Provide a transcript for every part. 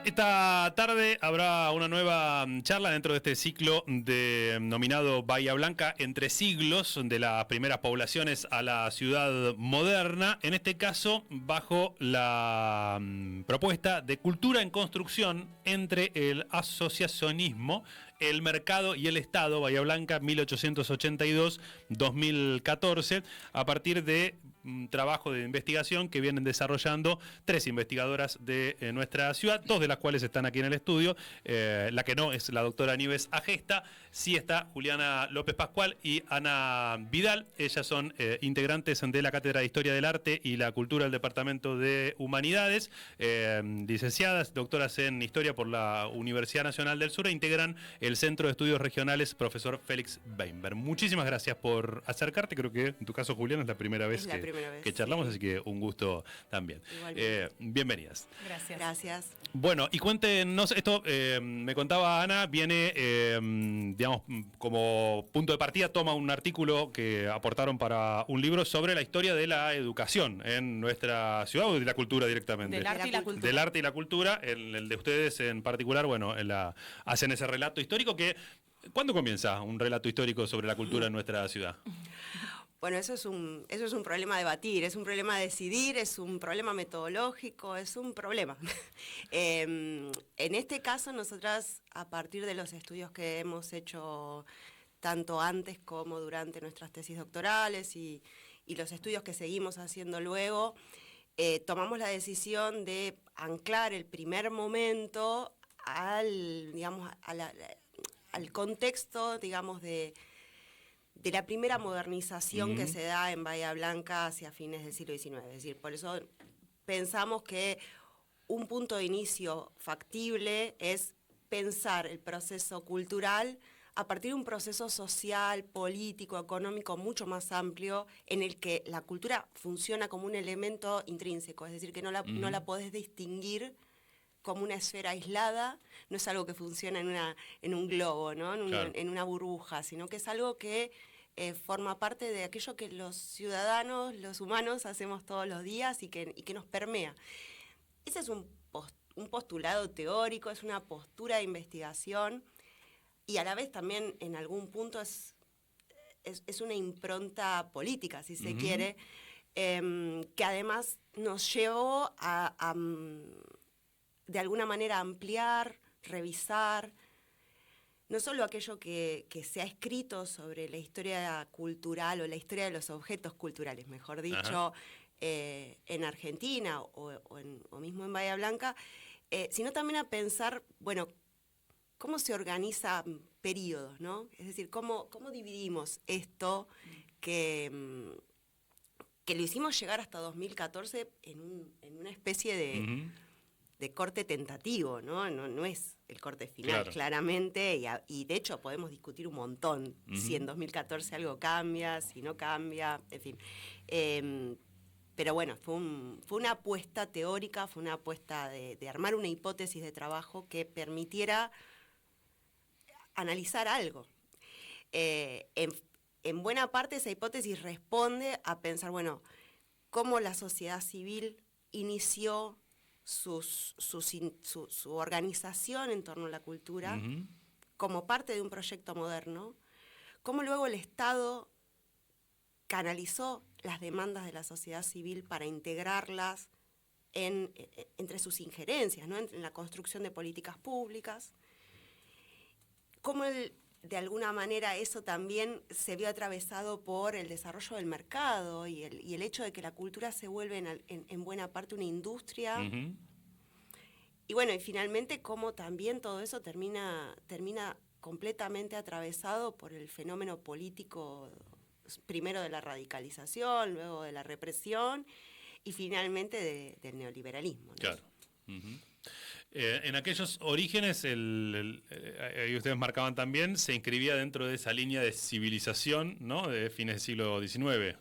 Esta tarde habrá una nueva charla dentro de este ciclo denominado Bahía Blanca entre siglos, de las primeras poblaciones a la ciudad moderna, en este caso bajo la propuesta de cultura en construcción entre el asociacionismo, el mercado y el Estado, Bahía Blanca 1882-2014, a partir de un trabajo de investigación que vienen desarrollando 3 investigadoras de nuestra ciudad, 2 de las cuales están aquí en el estudio. La que no es la doctora Nieves Agesta, sí está Juliana López Pascual y Ana Vidal. Ellas son integrantes de la Cátedra de Historia del Arte y la Cultura del Departamento de Humanidades, licenciadas, doctoras en Historia por la Universidad Nacional del Sur, e integran el Centro de Estudios Regionales Profesor Félix Weinberg. Muchísimas gracias por acercarte. Creo que en tu caso, Juliana, es la primera vez que charlamos, sí. Así que un gusto también. Bienvenidas. Gracias. Gracias. Bueno, y cuéntenos, esto me contaba Ana, viene, digamos, como punto de partida, toma un artículo que aportaron para un libro sobre la historia de la educación en nuestra ciudad, o de la cultura directamente. Del arte y la cultura. Del arte y la cultura, el de ustedes en particular, bueno, hacen ese relato histórico que... ¿Cuándo comienza un relato histórico sobre la cultura en nuestra ciudad? Bueno, eso es un problema a debatir, es un problema a decidir, es un problema metodológico, es un problema. En este caso, nosotras, a partir de los estudios que hemos hecho tanto antes como durante nuestras tesis doctorales y los estudios que seguimos haciendo luego, tomamos la decisión de anclar el primer momento al contexto, digamos, de la primera modernización que se da en Bahía Blanca hacia fines del siglo XIX. Es decir, por eso pensamos que un punto de inicio factible es pensar el proceso cultural a partir de un proceso social, político, económico mucho más amplio, en el que la cultura funciona como un elemento intrínseco, es decir, que no la podés distinguir como una esfera aislada, no es algo que funciona en un globo, ¿no? En una burbuja, sino que es algo que forma parte de aquello que los ciudadanos, los humanos, hacemos todos los días y que nos permea. Ese es un postulado teórico, es una postura de investigación y a la vez también en algún punto es una impronta política, si se quiere, que además nos llevó a de alguna manera ampliar, revisar, no solo aquello que se ha escrito sobre la historia cultural o la historia de los objetos culturales, mejor dicho, en Argentina o mismo en Bahía Blanca, sino también a pensar, bueno, cómo se organizan periodos, ¿no? Es decir, cómo dividimos esto que lo hicimos llegar hasta 2014 en una especie de corte tentativo, ¿no? No es el corte final, claro. Claramente, y de hecho podemos discutir un montón si en 2014 algo cambia, si no cambia, en fin. Pero bueno, fue una apuesta teórica, fue una apuesta de armar una hipótesis de trabajo que permitiera analizar algo. En buena parte esa hipótesis responde a pensar, bueno, cómo la sociedad civil inició su organización en torno a la cultura como parte de un proyecto moderno, cómo luego el Estado canalizó las demandas de la sociedad civil para integrarlas entre sus injerencias, ¿no? En la construcción de políticas públicas, cómo de alguna manera eso también se vio atravesado por el desarrollo del mercado y el hecho de que la cultura se vuelve en buena parte una industria. Y bueno, y finalmente cómo también todo eso termina completamente atravesado por el fenómeno político, primero de la radicalización, luego de la represión y finalmente del neoliberalismo, ¿no? Claro. En aquellos orígenes, y ustedes marcaban también, se inscribía dentro de esa línea de civilización, ¿no? De fines del siglo XIX.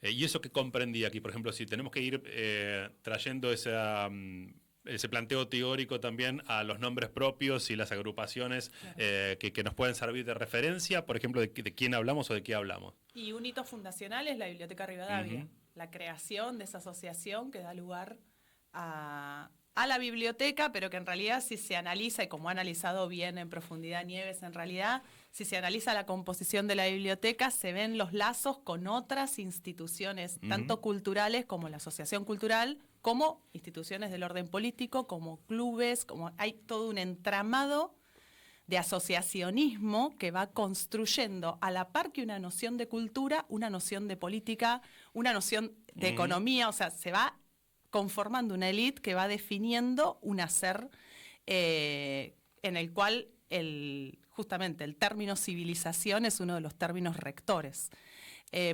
¿Y eso qué comprendía aquí? Por ejemplo, si tenemos que ir trayendo ese planteo teórico también a los nombres propios y las agrupaciones, claro, que nos pueden servir de referencia, por ejemplo, de quién hablamos o de qué hablamos. Y un hito fundacional es la Biblioteca Rivadavia, la creación de esa asociación que da lugar a a la biblioteca, pero que en realidad si se analiza, y como ha analizado bien en profundidad Nieves, en realidad, si se analiza la composición de la biblioteca, se ven los lazos con otras instituciones, tanto culturales como la Asociación Cultural, como instituciones del orden político, como clubes, como hay todo un entramado de asociacionismo que va construyendo a la par que una noción de cultura, una noción de política, una noción de economía, o sea, se va conformando una élite que va definiendo un hacer en el cual justamente el término civilización es uno de los términos rectores.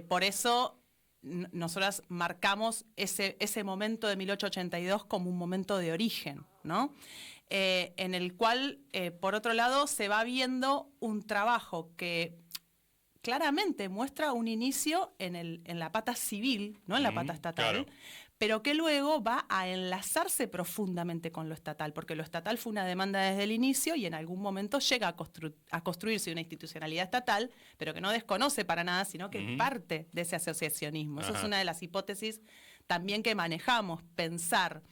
Por eso nosotras marcamos ese momento de 1882 como un momento de origen, ¿no? En el cual, por otro lado, se va viendo un trabajo que claramente muestra un inicio en la pata civil, no en la pata estatal, claro. pero que luego va a enlazarse profundamente con lo estatal, porque lo estatal fue una demanda desde el inicio y en algún momento llega a construirse una institucionalidad estatal, pero que no desconoce para nada, sino que parte de ese asociacionismo. Eso es una de las hipótesis también que manejamos, pensar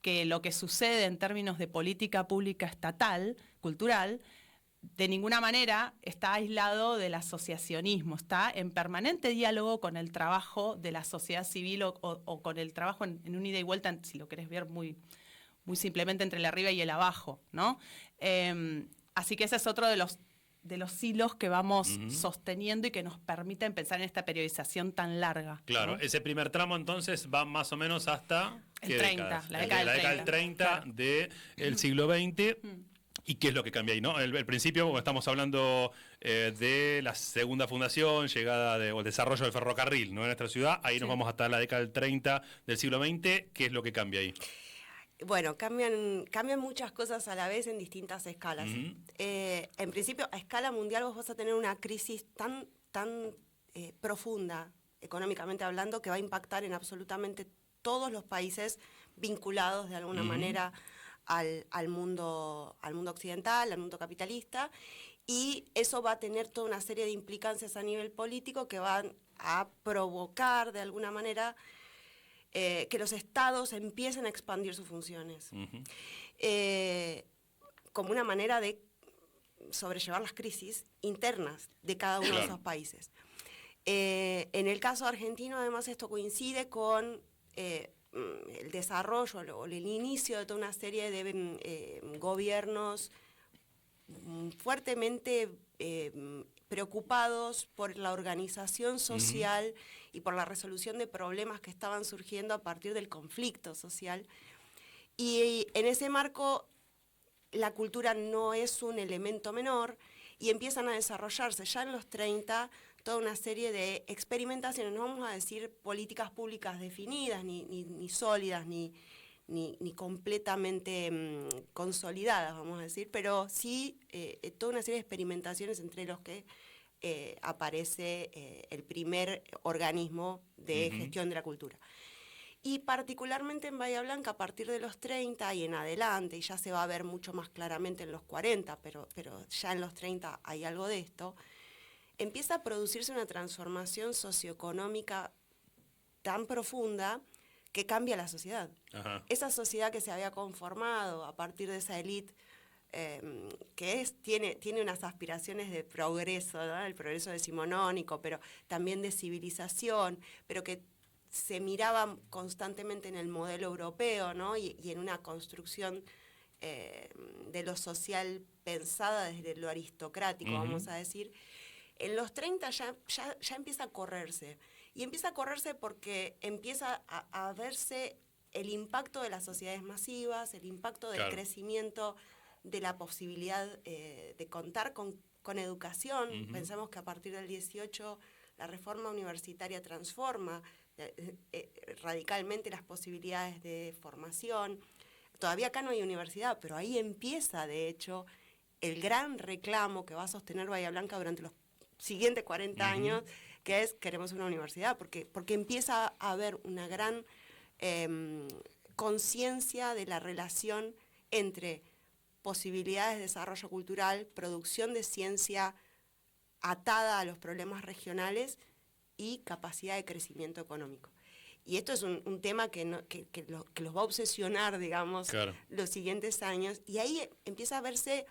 que lo que sucede en términos de política pública estatal, cultural, de ninguna manera está aislado del asociacionismo, está en permanente diálogo con el trabajo de la sociedad civil o con el trabajo en un ida y vuelta, si lo querés ver muy, muy simplemente entre el arriba y el abajo, ¿no? Así que ese es otro de los hilos que vamos sosteniendo y que nos permiten pensar en esta periodización tan larga. Claro, ¿no? ese primer tramo entonces va más o menos hasta... El 30, décadas? la década del 30 claro. del siglo XX. ¿Y qué es lo que cambia ahí? ¿No? El principio, como estamos hablando de la segunda fundación, llegada o el desarrollo del ferrocarril, ¿no? En nuestra ciudad, ahí nos vamos hasta la década del 30 del siglo XX. ¿Qué es lo que cambia ahí? Bueno, cambian muchas cosas a la vez en distintas escalas. En principio, a escala mundial vos vas a tener una crisis tan profunda, económicamente hablando, que va a impactar en absolutamente todos los países vinculados de alguna manera al mundo occidental, al mundo capitalista, y eso va a tener toda una serie de implicancias a nivel político que van a provocar de alguna manera que los estados empiecen a expandir sus funciones, como una manera de sobrellevar las crisis internas de cada uno de esos países. En el caso argentino, además, esto coincide con el desarrollo o el inicio de toda una serie de gobiernos fuertemente preocupados por la organización social y por la resolución de problemas que estaban surgiendo a partir del conflicto social. Y en ese marco, la cultura no es un elemento menor y empiezan a desarrollarse ya en los 30 toda una serie de experimentaciones, no vamos a decir políticas públicas definidas, ni sólidas, ni completamente consolidadas, vamos a decir, pero sí toda una serie de experimentaciones entre los que aparece el primer organismo de gestión de la cultura. Y particularmente en Bahía Blanca, a partir de los 30 y en adelante, y ya se va a ver mucho más claramente en los 40, pero ya en los 30 hay algo de esto, empieza a producirse una transformación socioeconómica tan profunda que cambia la sociedad. Esa sociedad que se había conformado a partir de esa élite que tiene unas aspiraciones de progreso, ¿no? El progreso decimonónico, pero también de civilización, pero que se miraba constantemente en el modelo europeo, ¿no? y en una construcción de lo social pensada desde lo aristocrático, vamos a decir. En los 30 ya empieza a correrse. Y empieza a correrse porque empieza a verse el impacto de las sociedades masivas, el impacto del crecimiento, de la posibilidad de contar con educación. Pensamos que a partir del 18 la reforma universitaria transforma radicalmente las posibilidades de formación. Todavía acá no hay universidad, pero ahí empieza, de hecho, el gran reclamo que va a sostener Bahía Blanca durante los siguientes 40 años, que es queremos una universidad, porque empieza a haber una gran conciencia de la relación entre posibilidades de desarrollo cultural, producción de ciencia atada a los problemas regionales y capacidad de crecimiento económico. y esto es un tema que los va a obsesionar, digamos, Claro. los siguientes años, y ahí empieza a verse,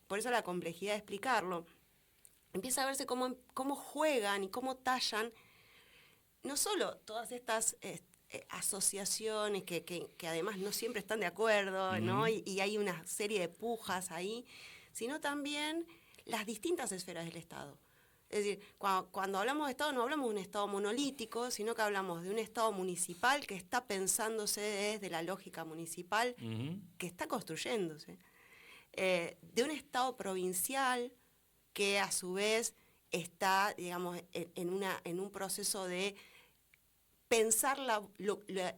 por eso la complejidad de explicarlo, empieza a verse cómo juegan y cómo tallan, no solo todas estas asociaciones que además no siempre están de acuerdo, ¿no? Y hay una serie de pujas ahí, sino también las distintas esferas del Estado. Es decir, cuando hablamos de Estado no hablamos de un Estado monolítico, sino que hablamos de un Estado municipal que está pensándose desde la lógica municipal, que está construyéndose. De un Estado provincial que a su vez está, digamos, en un proceso de pensar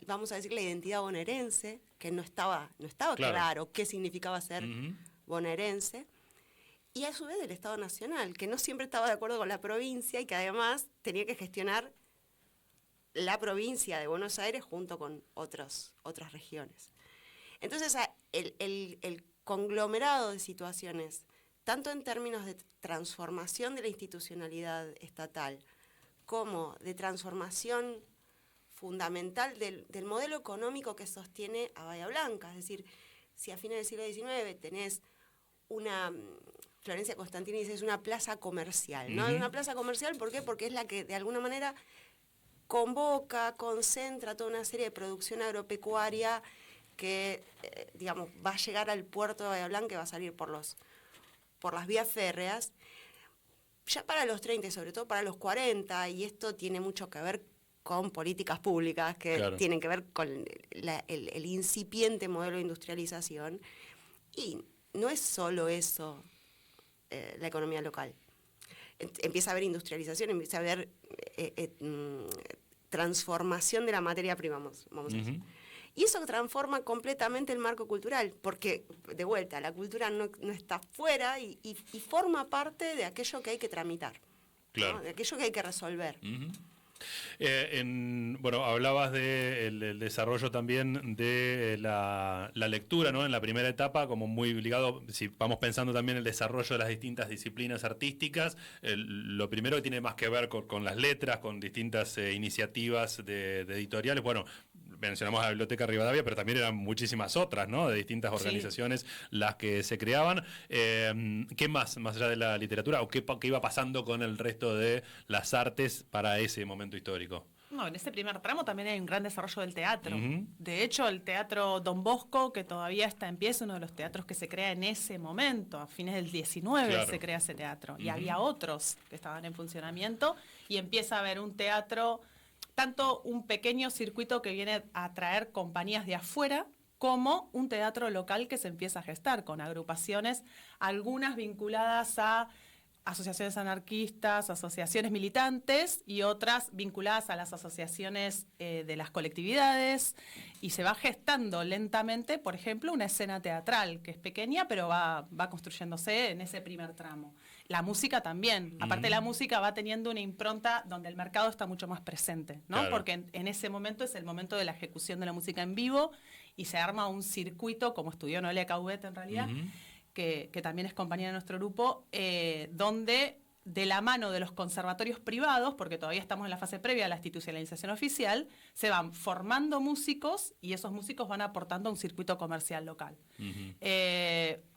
vamos a decir, la identidad bonaerense, que no estaba claro qué significaba ser bonaerense. Y a su vez del Estado Nacional, que no siempre estaba de acuerdo con la provincia y que además tenía que gestionar la provincia de Buenos Aires junto con otras regiones. Entonces, el conglomerado de situaciones, tanto en términos de transformación de la institucionalidad estatal, como de transformación fundamental del modelo económico que sostiene a Bahía Blanca. Es decir, si a fines del siglo XIX tenés Florencia Costantini dice, es una plaza comercial, ¿no? Es una plaza comercial, ¿por qué? Porque es la que de alguna manera convoca, concentra toda una serie de producción agropecuaria que, digamos, va a llegar al puerto de Bahía Blanca y va a salir por las vías férreas, ya para los 30 y sobre todo para los 40, y esto tiene mucho que ver con políticas públicas que tienen que ver con el incipiente modelo de industrialización, y no es solo eso. La economía local. Empieza a haber industrialización, empieza a haber transformación de la materia prima, vamos a decir. Y eso transforma completamente el marco cultural, porque, de vuelta, la cultura no está fuera y forma parte de aquello que hay que tramitar, ¿no? De aquello que hay que resolver. Bueno, hablabas del desarrollo también de la lectura, ¿no? En la primera etapa, como muy ligado, si vamos pensando también el desarrollo de las distintas disciplinas artísticas, lo primero que tiene más que ver con las letras, con distintas iniciativas de editoriales. Bueno, mencionamos la Biblioteca Rivadavia, pero también eran muchísimas otras, ¿no? De distintas organizaciones las que se creaban. ¿Qué más allá de la literatura? ¿O qué iba pasando con el resto de las artes para ese momento histórico? No, en ese primer tramo también hay un gran desarrollo del teatro. De hecho, el Teatro Don Bosco, que todavía está en pie, es uno de los teatros que se crea en ese momento. A fines del 19 se crea ese teatro. Y había otros que estaban en funcionamiento. Y empieza a haber un teatro, tanto un pequeño circuito que viene a traer compañías de afuera, como un teatro local que se empieza a gestar con agrupaciones, algunas vinculadas a asociaciones anarquistas, asociaciones militantes y otras vinculadas a las asociaciones de las colectividades, y se va gestando lentamente, por ejemplo, una escena teatral que es pequeña pero va construyéndose en ese primer tramo. La música también, aparte la música va teniendo una impronta donde el mercado está mucho más presente, ¿no? Claro. Porque en ese momento es el momento de la ejecución de la música en vivo y se arma un circuito, como estudió Noelia Caubet en realidad, que también es compañera de nuestro grupo, donde de la mano de los conservatorios privados, porque todavía estamos en la fase previa a la institucionalización oficial, se van formando músicos y esos músicos van aportando a un circuito comercial local.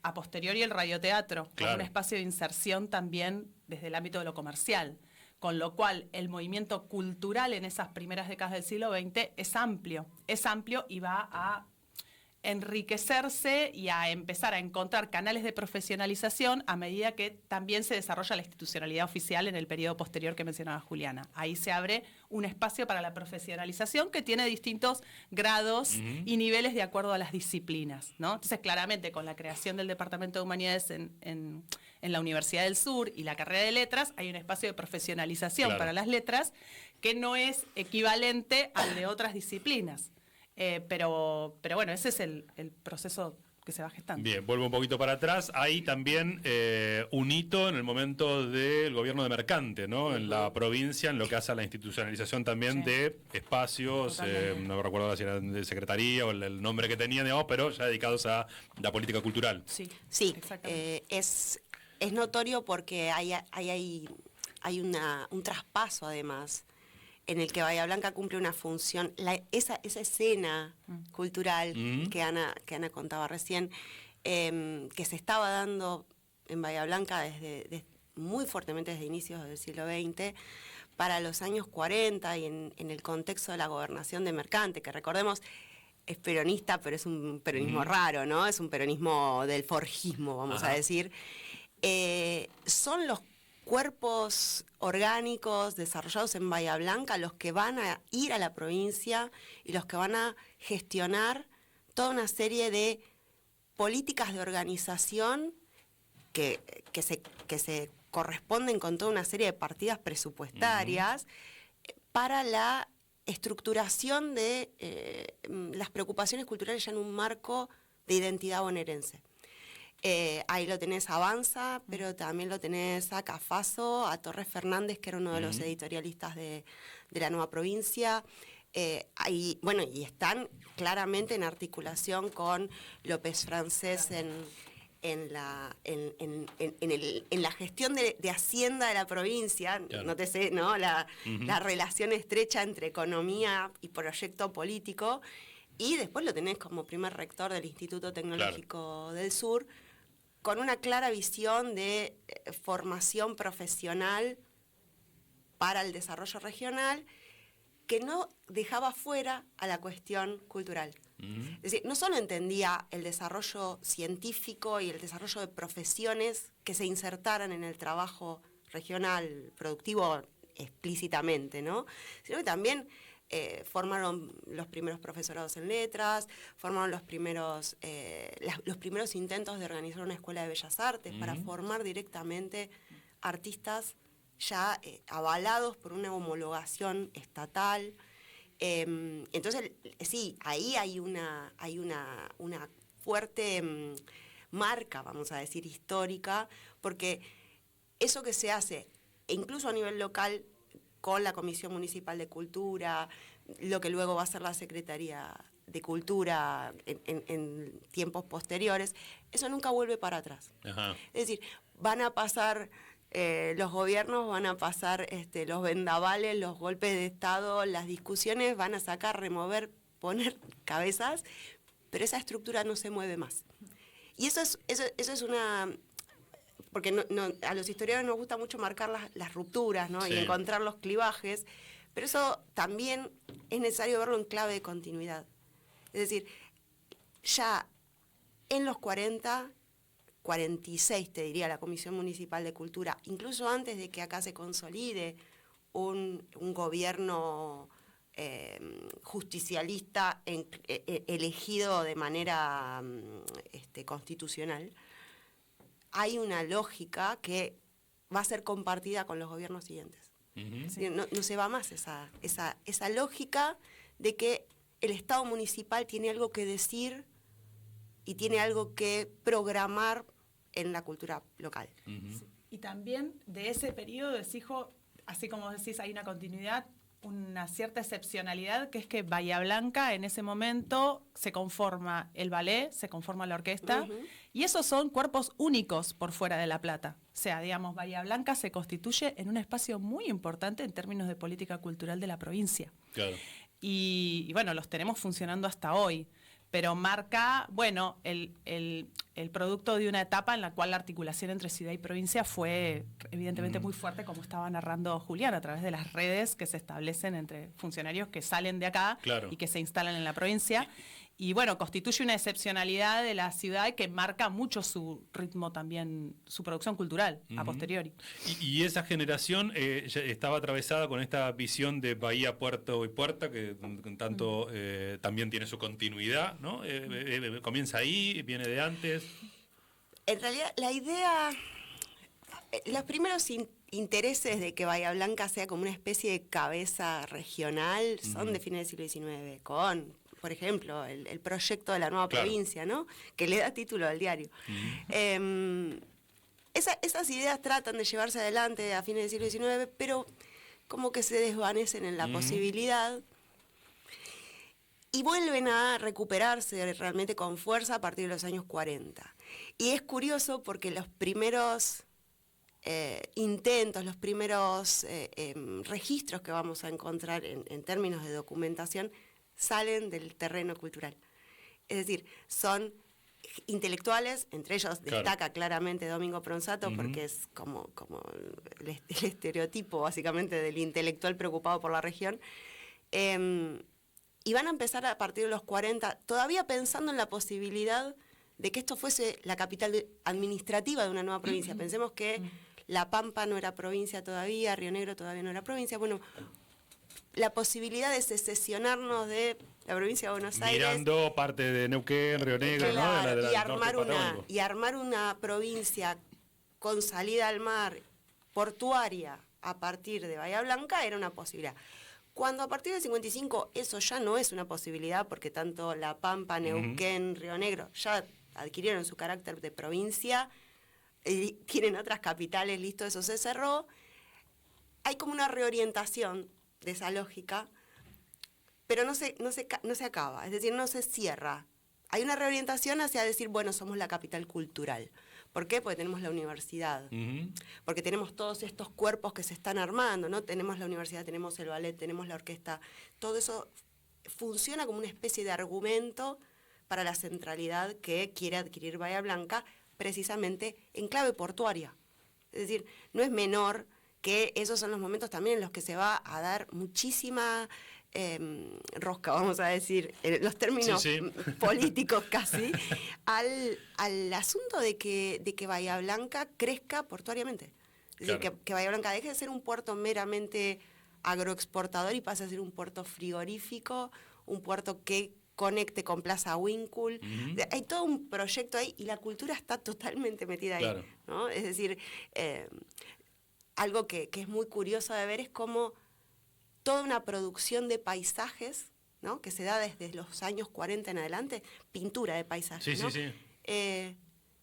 A posteriori el radioteatro, como un espacio de inserción también desde el ámbito de lo comercial, con lo cual el movimiento cultural en esas primeras décadas del siglo XX es amplio y va a enriquecerse y a empezar a encontrar canales de profesionalización a medida que también se desarrolla la institucionalidad oficial en el periodo posterior que mencionaba Juliana. Ahí se abre un espacio para la profesionalización que tiene distintos grados y niveles de acuerdo a las disciplinas, ¿no? Entonces, claramente, con la creación del Departamento de Humanidades en la Universidad del Sur y la carrera de Letras, hay un espacio de profesionalización para las letras que no es equivalente al de otras disciplinas. Pero bueno, ese es el proceso que se va gestando. Bien, vuelvo un poquito para atrás. Hay también un hito en el momento del gobierno de Mercante, ¿no? En la provincia, en lo que hace a la institucionalización también de espacios, no recuerdo si era de secretaría o el nombre que tenían, digamos, pero ya dedicados a la política cultural. Sí, es notorio porque hay un traspaso además en el que Bahía Blanca cumple una función, esa escena cultural que Ana contaba recién, que se estaba dando en Bahía Blanca muy fuertemente desde inicios del siglo XX, para los años 40 y en el contexto de la gobernación de Mercante, que recordemos es peronista, pero es un peronismo raro, ¿no? Es un peronismo del forjismo, vamos a decir. Son los cuerpos orgánicos desarrollados en Bahía Blanca los que van a ir a la provincia y los que van a gestionar toda una serie de políticas de organización que se corresponden con toda una serie de partidas presupuestarias para la estructuración de las preocupaciones culturales ya en un marco de identidad bonaerense. Ahí lo tenés a Avanza, pero también lo tenés a Cafaso, a Torres Fernández, que era uno de los editorialistas de la nueva provincia. Y están claramente en articulación con López Francés en la gestión de Hacienda de la provincia, claro. nótese, ¿no? La relación estrecha entre economía y proyecto político, y después lo tenés como primer rector del Instituto Tecnológico del Sur, con una clara visión de formación profesional para el desarrollo regional, que no dejaba fuera a la cuestión cultural. Es decir, no solo entendía el desarrollo científico y el desarrollo de profesiones que se insertaran en el trabajo regional productivo explícitamente, ¿no? Sino que también formaron los primeros profesorados en letras, formaron los primeros intentos de organizar una escuela de bellas artes para formar directamente artistas ya avalados por una homologación estatal. Entonces, sí, ahí hay una fuerte marca, vamos a decir, histórica, porque eso que se hace, incluso a nivel local, con la Comisión Municipal de Cultura, lo que luego va a ser la Secretaría de Cultura en tiempos posteriores, eso nunca vuelve para atrás. Ajá. Es decir, van a pasar los gobiernos, van a pasar los vendavales, los golpes de Estado, las discusiones, van a sacar, remover, poner cabezas, pero esa estructura no se mueve más. Y eso es una... Porque a los historiadores nos gusta mucho marcar las rupturas, ¿no? Sí. Y encontrar los clivajes, pero eso también es necesario verlo en clave de continuidad. Es decir, ya en los 46 te diría la Comisión Municipal de Cultura, incluso antes de que acá se consolide un gobierno justicialista elegido de manera constitucional, hay una lógica que va a ser compartida con los gobiernos siguientes. Sí. No se va más esa lógica de que el Estado municipal tiene algo que decir y tiene algo que programar en la cultura local. Sí. Y también de ese periodo, así como decís, hay una continuidad, una cierta excepcionalidad, que es que Bahía Blanca en ese momento se conforma el ballet, se conforma la orquesta, y esos son cuerpos únicos por fuera de La Plata. O sea, digamos, Bahía Blanca se constituye en un espacio muy importante en términos de política cultural de la provincia. Claro. Y bueno, los tenemos funcionando hasta hoy, pero marca, bueno, el producto de una etapa en la cual la articulación entre ciudad y provincia fue evidentemente muy fuerte, como estaba narrando Julián, a través de las redes que se establecen entre funcionarios que salen de acá y que se instalan en la provincia. Y bueno, constituye una excepcionalidad de la ciudad que marca mucho su ritmo también, su producción cultural a posteriori. Y esa generación ya estaba atravesada con esta visión de Bahía, Puerto y Puerta, que tanto también tiene su continuidad, ¿no? Comienza ahí, viene de antes. En realidad, la idea, los primeros intereses de que Bahía Blanca sea como una especie de cabeza regional son de fines del siglo XIX, con... por ejemplo, el proyecto de la nueva provincia, ¿no? Que le da título al diario. Esas ideas tratan de llevarse adelante a fines del siglo XIX, pero como que se desvanecen en la posibilidad y vuelven a recuperarse realmente con fuerza a partir de los años 40. Y es curioso porque los primeros intentos, los primeros registros que vamos a encontrar en términos de documentación salen del terreno cultural. Es decir, son intelectuales, entre ellos destaca claramente Domingo Pronsato, porque es como el estereotipo básicamente del intelectual preocupado por la región, y van a empezar a partir de los 40, todavía pensando en la posibilidad de que esto fuese la capital administrativa de una nueva provincia. Pensemos que La Pampa no era provincia todavía, Río Negro todavía no era provincia. Bueno, la posibilidad de secesionarnos de la provincia de Buenos Aires. Mirando parte de Neuquén, Río Negro, claro, ¿no? Y armar una provincia con salida al mar portuaria a partir de Bahía Blanca era una posibilidad. Cuando a partir del 55 eso ya no es una posibilidad, porque tanto La Pampa, Neuquén, Río Negro ya adquirieron su carácter de provincia, y tienen otras capitales, listo, eso se cerró. Hay como una reorientación de esa lógica, pero no se acaba, es decir, no se cierra. Hay una reorientación hacia decir, bueno, somos la capital cultural. ¿Por qué? Porque tenemos la universidad, porque tenemos todos estos cuerpos que se están armando, ¿no? Tenemos la universidad, tenemos el ballet, tenemos la orquesta, todo eso funciona como una especie de argumento para la centralidad que quiere adquirir Bahía Blanca, precisamente en clave portuaria. Es decir, no es menor que esos son los momentos también en los que se va a dar muchísima rosca, vamos a decir, en los términos políticos casi, al asunto de que Bahía Blanca crezca portuariamente. Es decir, que Bahía Blanca deje de ser un puerto meramente agroexportador y pase a ser un puerto frigorífico, un puerto que conecte con Plaza Winkle. Hay todo un proyecto ahí y la cultura está totalmente metida ahí, ¿no? Es decir, algo que es muy curioso de ver es cómo toda una producción de paisajes, ¿no? Que se da desde los años 40 en adelante, pintura de paisajes, ¿no?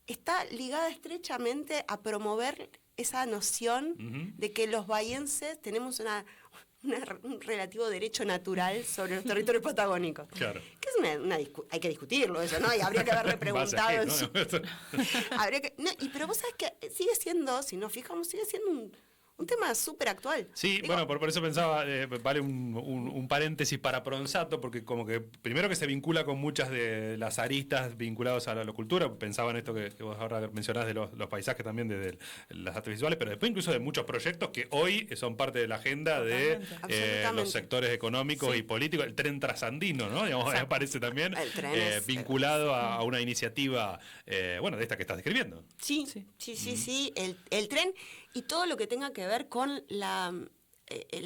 Está ligada estrechamente a promover esa noción de que los bahienses tenemos un relativo derecho natural sobre los territorios patagónicos. Claro. Que es hay que discutirlo eso, ¿no? Y habría que haberle preguntado. Pero vos sabés que sigue siendo, si nos fijamos, sigue siendo un tema súper actual. Sí, bueno, por eso pensaba, vale un paréntesis para Pronsato, porque como que primero que se vincula con muchas de las aristas vinculadas a la cultura, pensaba en esto que vos ahora mencionás de los paisajes también, de las artes visuales, pero después incluso de muchos proyectos que hoy son parte de la agenda de los sectores económicos y políticos. El tren trasandino, ¿no? Digamos, aparece también vinculado a una iniciativa, de esta que estás describiendo. Sí. El tren y todo lo que tenga que ver con la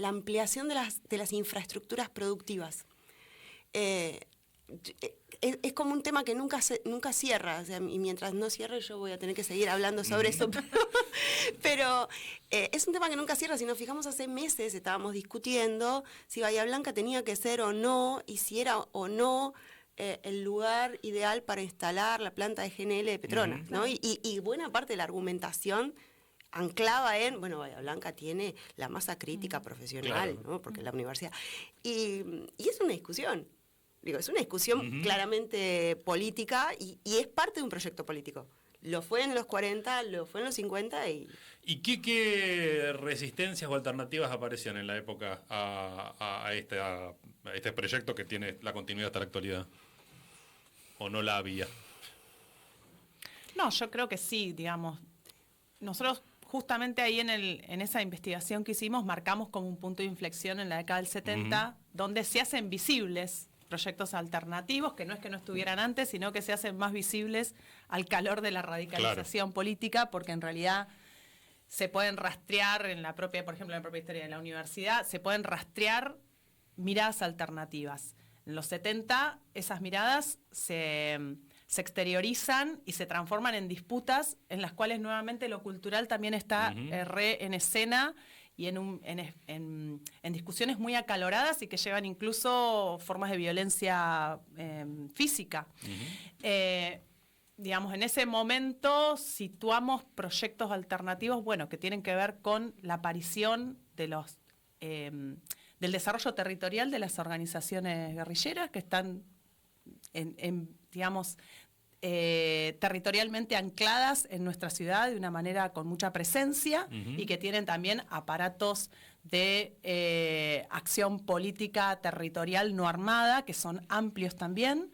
ampliación de las infraestructuras productivas. Es como un tema que nunca cierra, o sea, y mientras no cierre yo voy a tener que seguir hablando sobre eso, pero es un tema que nunca cierra. Si nos fijamos, hace meses estábamos discutiendo si Bahía Blanca tenía que ser o no, y si era o no el lugar ideal para instalar la planta de GNL de Petronas, ¿no? Y buena parte de la argumentación anclaba en, Bahía Blanca tiene la masa crítica profesional, ¿no? Porque la universidad. Y es una discusión. Es una discusión claramente política y es parte de un proyecto político. Lo fue en los 40, lo fue en los 50 y... ¿Y qué resistencias o alternativas aparecían en la época a este proyecto que tiene la continuidad hasta la actualidad? ¿O no la había? No, yo creo que sí, digamos. Nosotros justamente ahí en esa investigación que hicimos marcamos como un punto de inflexión en la década del 70, donde se hacen visibles proyectos alternativos, que no es que no estuvieran antes, sino que se hacen más visibles al calor de la radicalización política, porque en realidad se pueden rastrear por ejemplo, en la propia historia de la universidad, se pueden rastrear miradas alternativas. En los 70 esas miradas se exteriorizan y se transforman en disputas en las cuales nuevamente lo cultural también está en escena y en discusiones muy acaloradas y que llevan incluso formas de violencia física. Digamos, en ese momento situamos proyectos alternativos, que tienen que ver con la aparición de del desarrollo territorial de las organizaciones guerrilleras que están territorialmente ancladas en nuestra ciudad de una manera con mucha presencia y que tienen también aparatos de acción política territorial no armada, que son amplios también,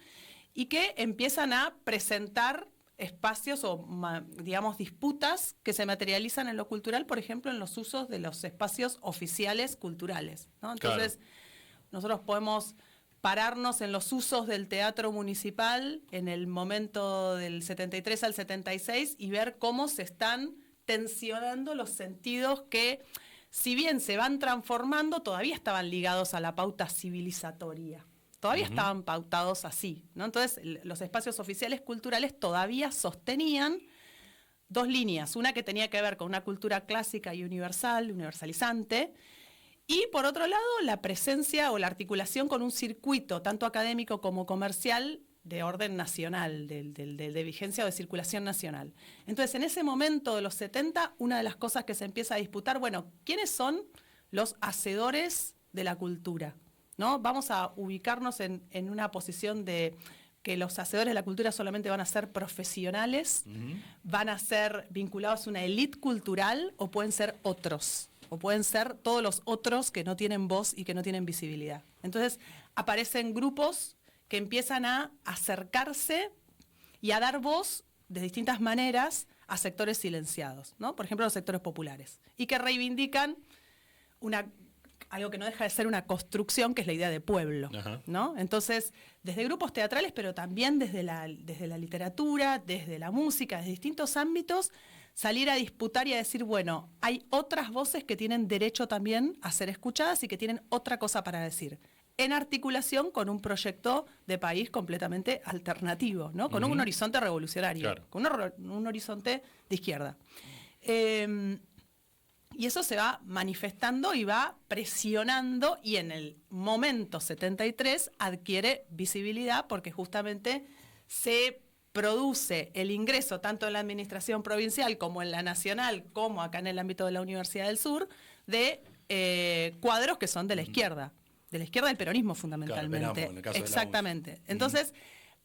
y que empiezan a presentar espacios o, digamos, disputas que se materializan en lo cultural, por ejemplo, en los usos de los espacios oficiales culturales, ¿no? Entonces, nosotros podemos pararnos en los usos del teatro municipal en el momento del 73 al 76 y ver cómo se están tensionando los sentidos que, si bien se van transformando, todavía estaban ligados a la pauta civilizatoria. Todavía estaban pautados así, ¿no? Entonces, los espacios oficiales culturales todavía sostenían dos líneas. Una que tenía que ver con una cultura clásica y universalizante, y por otro lado, la presencia o la articulación con un circuito, tanto académico como comercial, de orden nacional, de vigencia o de circulación nacional. Entonces, en ese momento de los 70, una de las cosas que se empieza a disputar, bueno, ¿quiénes son los hacedores de la cultura? ¿No? Vamos a ubicarnos en una posición de que los hacedores de la cultura solamente van a ser profesionales, van a ser vinculados a una élite cultural, o pueden ser otros, o pueden ser todos los otros que no tienen voz y que no tienen visibilidad. Entonces aparecen grupos que empiezan a acercarse y a dar voz de distintas maneras a sectores silenciados, ¿no? Por ejemplo, los sectores populares, y que reivindican algo que no deja de ser una construcción, que es la idea de pueblo, ¿no? Entonces, desde grupos teatrales, pero también desde la literatura, desde la música, desde distintos ámbitos, salir a disputar y a decir, bueno, hay otras voces que tienen derecho también a ser escuchadas y que tienen otra cosa para decir, en articulación con un proyecto de país completamente alternativo, ¿no? Con un horizonte revolucionario, con un horizonte de izquierda. Y eso se va manifestando y va presionando, y en el momento 73 adquiere visibilidad porque justamente se produce el ingreso tanto en la administración provincial como en la nacional, como acá en el ámbito de la Universidad del Sur, de cuadros que son de la izquierda del peronismo fundamentalmente. Claro, en el caso exactamente. De la Entonces,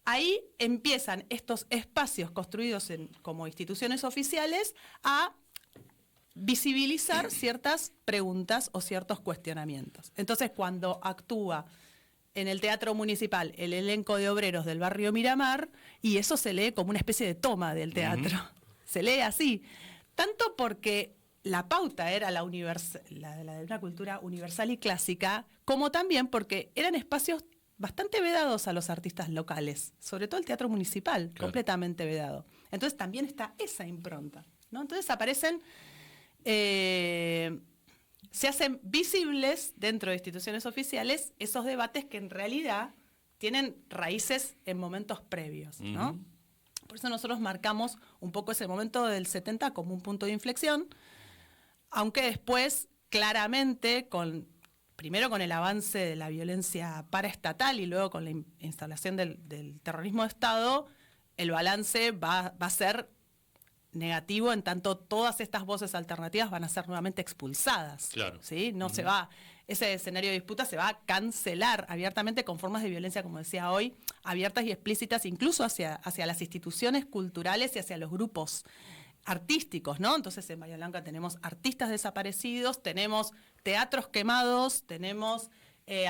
ahí empiezan estos espacios construidos como instituciones oficiales a visibilizar ciertas preguntas o ciertos cuestionamientos. Entonces, cuando actúa en el Teatro Municipal el elenco de obreros del barrio Miramar, y eso se lee como una especie de toma del teatro. Se lee así. Tanto porque la pauta era la de una cultura universal y clásica, como también porque eran espacios bastante vedados a los artistas locales, sobre todo el Teatro Municipal, completamente vedado. Entonces también está esa impronta, ¿no? Entonces aparecen... se hacen visibles dentro de instituciones oficiales esos debates que en realidad tienen raíces en momentos previos, ¿no? Por eso nosotros marcamos un poco ese momento del 70 como un punto de inflexión, aunque después claramente primero con el avance de la violencia paraestatal y luego con la instalación del terrorismo de Estado, el balance va a ser negativo, en tanto todas estas voces alternativas van a ser nuevamente expulsadas. Claro. ¿Sí? No se va, ese escenario de disputa se va a cancelar abiertamente con formas de violencia, como decía hoy, abiertas y explícitas, incluso hacia las instituciones culturales y hacia los grupos artísticos, ¿no? Entonces en Bahía Blanca tenemos artistas desaparecidos, tenemos teatros quemados, tenemos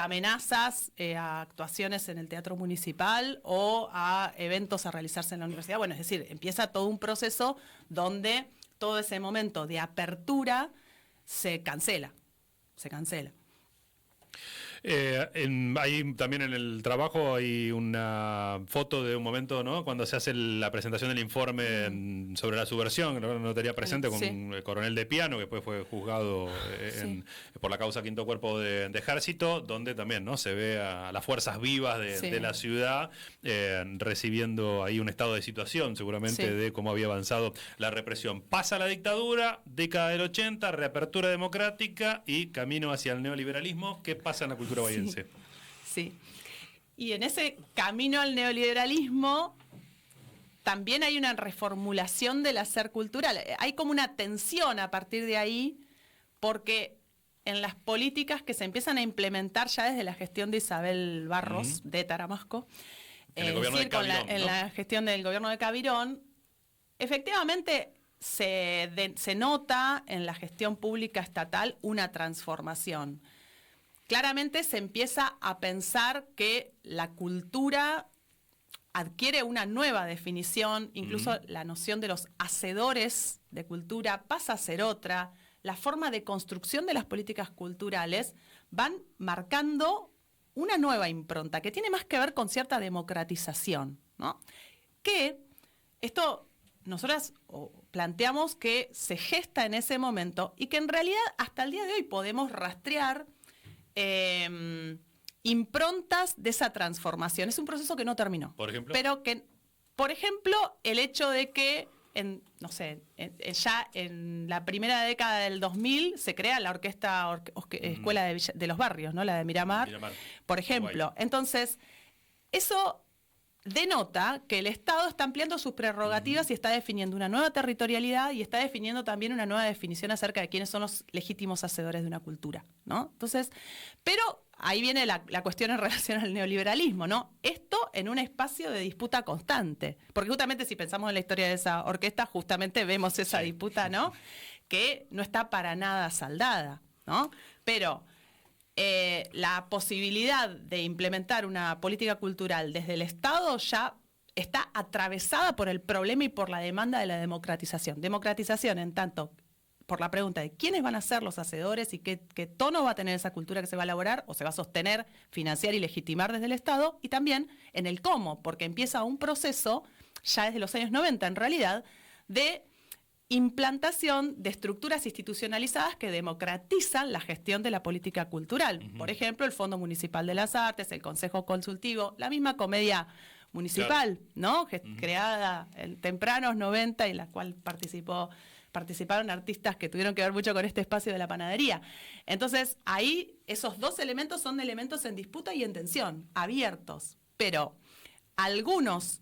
amenazas a actuaciones en el Teatro Municipal o a eventos a realizarse en la universidad. Bueno, es decir, empieza todo un proceso donde todo ese momento de apertura se cancela. Ahí también en el trabajo hay una foto de un momento, ¿no? Cuando se hace la presentación del informe sobre la subversión, no tenía presente con un coronel de piano que después fue juzgado por la causa Quinto Cuerpo de Ejército, donde también, ¿no? Se ve a las fuerzas vivas de la ciudad recibiendo ahí un estado de situación, seguramente, de cómo había avanzado la represión. Pasa la dictadura, década del 80, reapertura democrática y camino hacia el neoliberalismo. ¿Qué pasa en la cultura bahiense? Sí. Y en ese camino al neoliberalismo también hay una reformulación del hacer cultural. Hay como una tensión a partir de ahí, porque en las políticas que se empiezan a implementar ya desde la gestión de Isabel Barros, de Taramasco, En el gobierno de Cavirón, en ¿no? la gestión del gobierno de Cavirón, efectivamente se nota en la gestión pública estatal una transformación. Claramente se empieza a pensar que la cultura adquiere una nueva definición, incluso la noción de los hacedores de cultura pasa a ser otra, la forma de construcción de las políticas culturales van marcando una nueva impronta que tiene más que ver con cierta democratización, ¿no? Que esto nosotras planteamos que se gesta en ese momento y que en realidad hasta el día de hoy podemos rastrear improntas de esa transformación. Es un proceso que no terminó. ¿Por ejemplo? Pero que, por ejemplo, el hecho de que ya en la primera década del 2000 se crea la Escuela de los Barrios, ¿no? La de Miramar, por ejemplo. Guay. Entonces, eso denota que el Estado está ampliando sus prerrogativas y está definiendo una nueva territorialidad y está definiendo también una nueva definición acerca de quiénes son los legítimos hacedores de una cultura, ¿no? Entonces, pero ahí viene la cuestión en relación al neoliberalismo, ¿no? Esto en un espacio de disputa constante, porque justamente si pensamos en la historia de esa orquesta, justamente vemos esa disputa, ¿no? Que no está para nada saldada, ¿no? Pero la posibilidad de implementar una política cultural desde el Estado ya está atravesada por el problema y por la demanda de la democratización. Democratización en tanto por la pregunta de quiénes van a ser los hacedores y qué tono va a tener esa cultura que se va a elaborar o se va a sostener, financiar y legitimar desde el Estado, y también en el cómo, porque empieza un proceso, ya desde los años 90 en realidad, de implantación de estructuras institucionalizadas que democratizan la gestión de la política cultural. Por ejemplo, el Fondo Municipal de las Artes, el Consejo Consultivo, la misma comedia municipal, ¿no? Creada en tempranos 90 y en la cual participaron artistas que tuvieron que ver mucho con este espacio de la panadería. Entonces, ahí esos dos elementos son elementos en disputa y en tensión, abiertos, pero algunos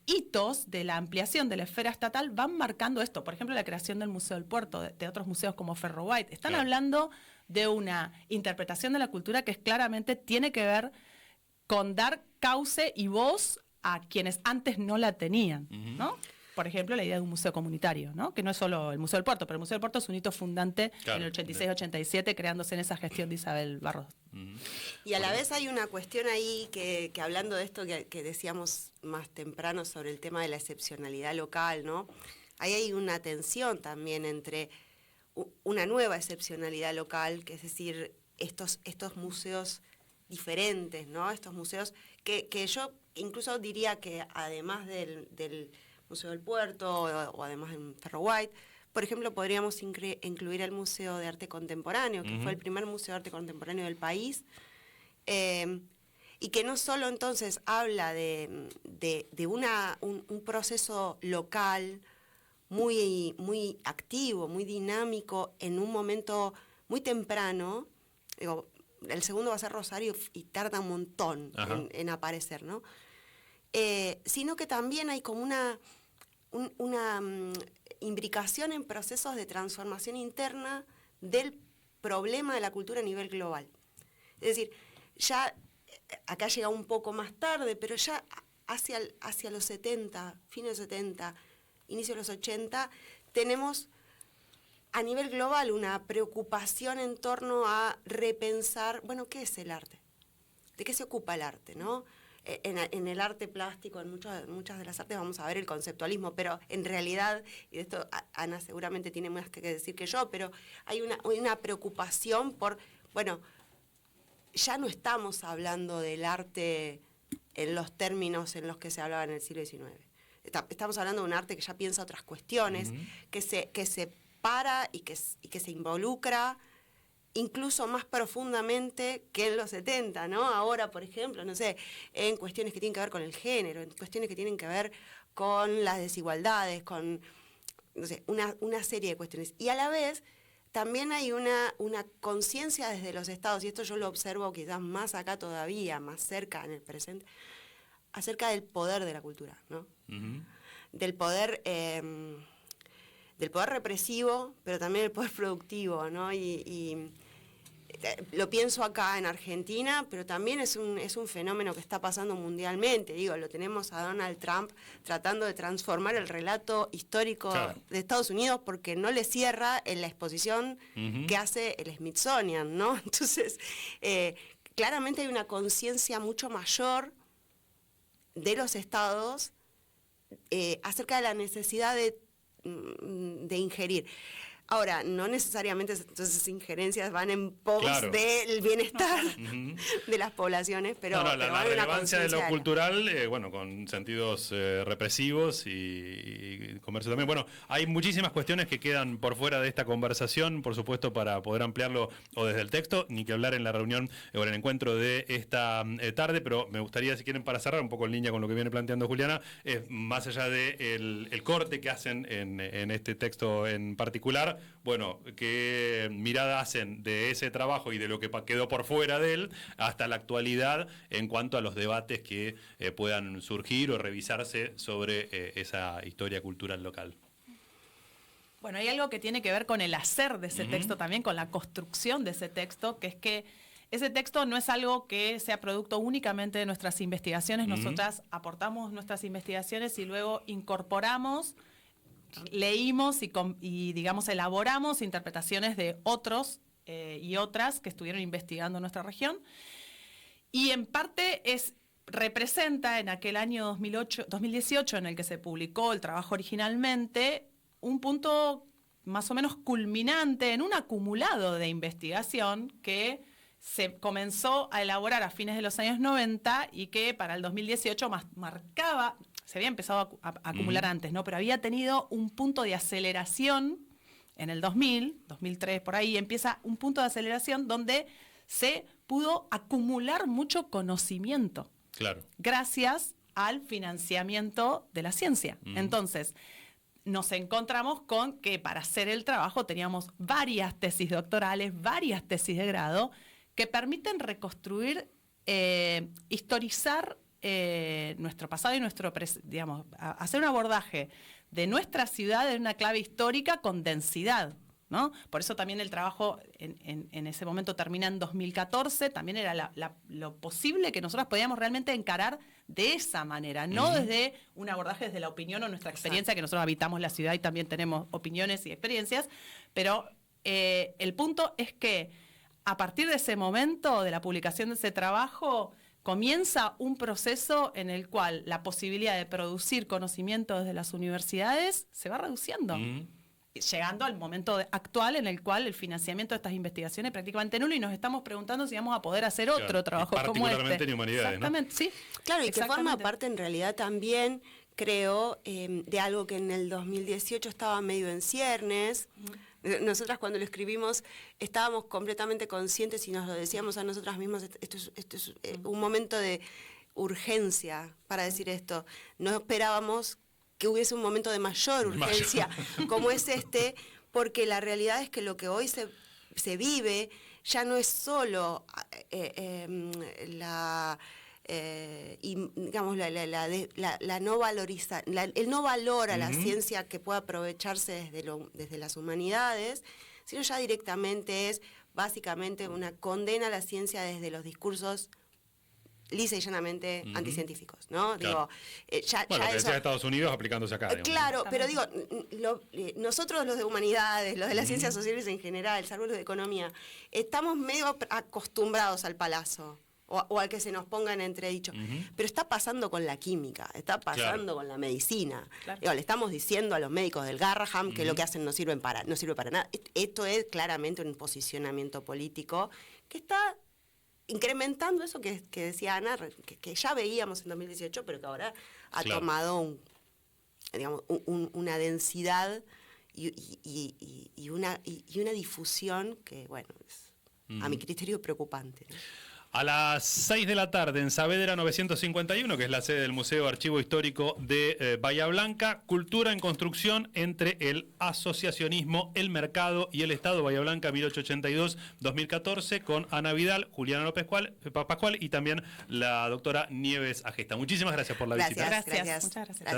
hitos de la ampliación de la esfera estatal van marcando esto. Por ejemplo, la creación del Museo del Puerto, de otros museos como Ferro White. Están hablando de una interpretación de la cultura que claramente tiene que ver con dar cauce y voz a quienes antes no la tenían, ¿no? Por ejemplo, la idea de un museo comunitario, ¿no? Que no es solo el Museo del Puerto, pero el Museo del Puerto es un hito fundante en el 86-87, creándose en esa gestión de Isabel Barros. Y a la vez hay una cuestión ahí que hablando de esto que decíamos más temprano sobre el tema de la excepcionalidad local, ¿no? Ahí hay una tensión también entre una nueva excepcionalidad local, que es decir, estos museos diferentes, ¿no? Estos museos que yo incluso diría que además del Museo del Puerto o además en Ferro White, por ejemplo, podríamos incluir el Museo de Arte Contemporáneo, que fue el primer museo de arte contemporáneo del país, y que no solo entonces habla de un proceso local muy activo, muy dinámico, en un momento muy temprano. Digo, el segundo va a ser Rosario y tarda un montón en aparecer, ¿no? Sino que también hay como una imbricación en procesos de transformación interna del problema de la cultura a nivel global. Es decir, ya acá llega un poco más tarde, pero ya hacia los 70, fines de los 70, inicio de los 80, tenemos a nivel global una preocupación en torno a repensar, bueno, ¿qué es el arte? ¿De qué se ocupa el arte, no? En el arte plástico, en muchas de las artes vamos a ver el conceptualismo, pero en realidad, y de esto Ana seguramente tiene más que decir que yo, pero hay una preocupación por, bueno, ya no estamos hablando del arte en los términos en los que se hablaba en el siglo XIX. Estamos hablando de un arte que ya piensa otras cuestiones, que se para y que se involucra incluso más profundamente que en los 70, ¿no? Ahora, por ejemplo, no sé, en cuestiones que tienen que ver con el género, en cuestiones que tienen que ver con las desigualdades, con, no sé, una serie de cuestiones. Y a la vez también hay una conciencia desde los estados, y esto yo lo observo quizás más acá todavía, más cerca en el presente, acerca del poder de la cultura, ¿no? Del poder represivo, pero también el poder productivo, ¿no? Y lo pienso acá en Argentina, pero también es un fenómeno que está pasando mundialmente. Digo, lo tenemos a Donald Trump tratando de transformar el relato histórico de Estados Unidos porque no le cierra en la exposición que hace el Smithsonian, ¿no? Entonces, claramente hay una conciencia mucho mayor de los estados acerca de la necesidad de ingerir. Ahora, no necesariamente entonces injerencias van en pos del bienestar de las poblaciones, pero la relevancia de lo cultural, con sentidos represivos y comercio también. Bueno, hay muchísimas cuestiones que quedan por fuera de esta conversación, por supuesto, para poder ampliarlo o desde el texto, ni que hablar en la reunión o en el encuentro de esta tarde, pero me gustaría, si quieren, para cerrar un poco en línea con lo que viene planteando Juliana, más allá de el corte que hacen en este texto en particular, bueno, qué mirada hacen de ese trabajo y de lo que quedó por fuera de él hasta la actualidad en cuanto a los debates que puedan surgir o revisarse sobre esa historia cultural local. Bueno, hay algo que tiene que ver con el hacer de ese texto también, con la construcción de ese texto, que es que ese texto no es algo que sea producto únicamente de nuestras investigaciones. Nosotras aportamos nuestras investigaciones y luego incorporamos, leímos y digamos, elaboramos interpretaciones de otros y otras que estuvieron investigando nuestra región. Y en parte representa en aquel año 2018 en el que se publicó el trabajo originalmente, un punto más o menos culminante en un acumulado de investigación que se comenzó a elaborar a fines de los años 90 y que para el 2018 marcaba... Se había empezado a acumular antes, ¿no? Pero había tenido un punto de aceleración en el 2003, por ahí, empieza un punto de aceleración donde se pudo acumular mucho conocimiento. Claro. Gracias al financiamiento de la ciencia. Entonces, nos encontramos con que para hacer el trabajo teníamos varias tesis doctorales, varias tesis de grado, que permiten reconstruir, historizar nuestro pasado y nuestro digamos, hacer un abordaje de nuestra ciudad en una clave histórica con densidad, ¿no? Por eso también el trabajo en ese momento termina en 2014, también era lo posible que nosotros podíamos realmente encarar de esa manera, no desde un abordaje desde la opinión o nuestra experiencia, que nosotros habitamos la ciudad y también tenemos opiniones y experiencias, pero el punto es que a partir de ese momento, de la publicación de ese trabajo, comienza un proceso en el cual la posibilidad de producir conocimiento desde las universidades se va reduciendo, llegando al momento actual en el cual el financiamiento de estas investigaciones es prácticamente nulo y nos estamos preguntando si vamos a poder hacer otro trabajo como este. Particularmente en humanidades, exactamente, ¿no? Sí. Claro, y que forma parte en realidad también, creo, de algo que en el 2018 estaba medio en ciernes. Nosotras cuando lo escribimos estábamos completamente conscientes y nos lo decíamos a nosotras mismas, esto es un momento de urgencia para decir esto. No esperábamos que hubiese un momento de mayor urgencia como es este, porque la realidad es que lo que hoy se vive ya no es solo y digamos la no valoriza, el no valor a la ciencia que pueda aprovecharse desde las humanidades, sino ya directamente es básicamente una condena a la ciencia desde los discursos lisa y llanamente anticientíficos, ¿no? Claro. Digo, ya lo que eso, decía Estados Unidos aplicándose acá. Digamos. Claro, pero digo, nosotros los de humanidades, los de las ciencias sociales en general, salvo los de economía, estamos medio acostumbrados al palazo. O al que se nos ponga en entredicho. Pero está pasando con la química, está pasando con la medicina. Claro. Digo, le estamos diciendo a los médicos del Garraham que lo que hacen no sirve para nada. Esto es claramente un posicionamiento político que está incrementando eso que decía Ana, que ya veíamos en 2018, pero que ahora ha tomado una densidad y una difusión que, bueno, es a mi criterio preocupante, ¿no? A las 6 de la tarde en Saavedra 951, que es la sede del Museo Archivo Histórico de Bahía Blanca, Cultura en Construcción entre el asociacionismo, el mercado y el Estado, Bahía Blanca 1882-2014, con Ana Vidal, Juliana López Pascual y también la doctora Nieves Agesta. Muchísimas gracias por la visita. Gracias. Muchas gracias.